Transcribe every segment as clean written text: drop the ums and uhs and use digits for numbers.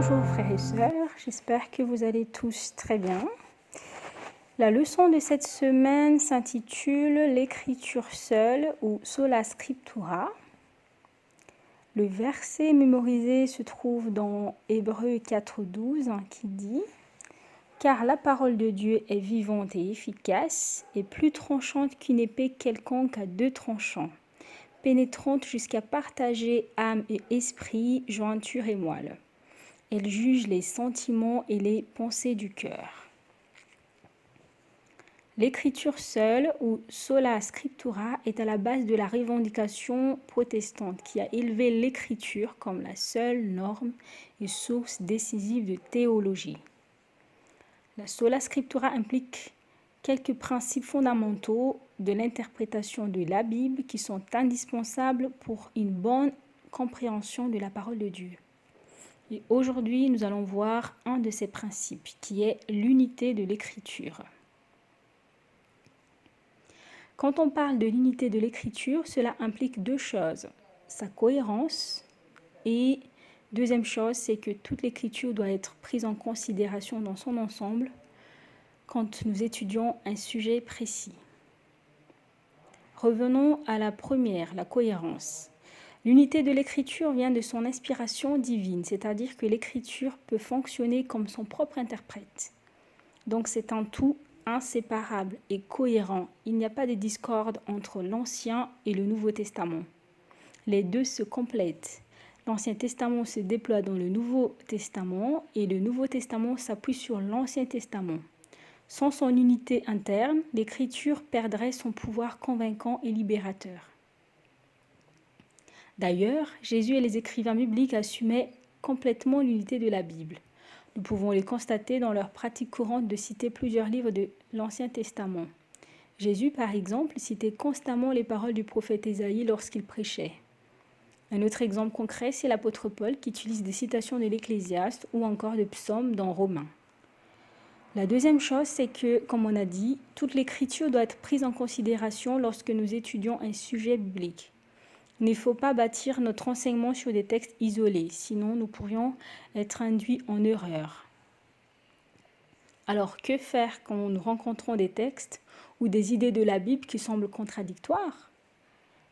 Bonjour frères et sœurs, j'espère que vous allez tous très bien. La leçon de cette semaine s'intitule L'écriture seule ou Sola Scriptura. Le verset mémorisé se trouve dans Hébreux 4,12 qui dit « Car la parole de Dieu est vivante et efficace et plus tranchante qu'une épée quelconque à deux tranchants, pénétrante jusqu'à partager âme et esprit, jointure et moelle. Elle juge les sentiments et les pensées du cœur. » L'écriture seule, ou sola scriptura, est à la base de la revendication protestante qui a élevé l'écriture comme la seule norme et source décisive de théologie. La sola scriptura implique quelques principes fondamentaux de l'interprétation de la Bible qui sont indispensables pour une bonne compréhension de la parole de Dieu. Et aujourd'hui, nous allons voir un de ces principes qui est l'unité de l'écriture. Quand on parle de l'unité de l'écriture, cela implique deux choses, sa cohérence et deuxième chose, c'est que toute l'écriture doit être prise en considération dans son ensemble quand nous étudions un sujet précis. Revenons à la première, la cohérence. L'unité de l'écriture vient de son inspiration divine, c'est-à-dire que l'écriture peut fonctionner comme son propre interprète. Donc c'est un tout inséparable et cohérent. Il n'y a pas de discorde entre l'Ancien et le Nouveau Testament. Les deux se complètent. L'Ancien Testament se déploie dans le Nouveau Testament et le Nouveau Testament s'appuie sur l'Ancien Testament. Sans son unité interne, l'écriture perdrait son pouvoir convaincant et libérateur. D'ailleurs, Jésus et les écrivains bibliques assumaient complètement l'unité de la Bible. Nous pouvons les constater dans leur pratique courante de citer plusieurs livres de l'Ancien Testament. Jésus, par exemple, citait constamment les paroles du prophète Ésaïe lorsqu'il prêchait. Un autre exemple concret, c'est l'apôtre Paul qui utilise des citations de l'Ecclésiaste ou encore de psaumes dans Romains. La deuxième chose, c'est que, comme on a dit, toute l'écriture doit être prise en considération lorsque nous étudions un sujet biblique. Il ne faut pas bâtir notre enseignement sur des textes isolés, sinon nous pourrions être induits en erreur. Alors, que faire quand nous rencontrons des textes ou des idées de la Bible qui semblent contradictoires?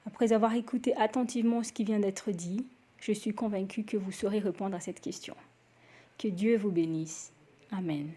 Après avoir écouté attentivement ce qui vient d'être dit, je suis convaincue que vous saurez répondre à cette question. Que Dieu vous bénisse. Amen.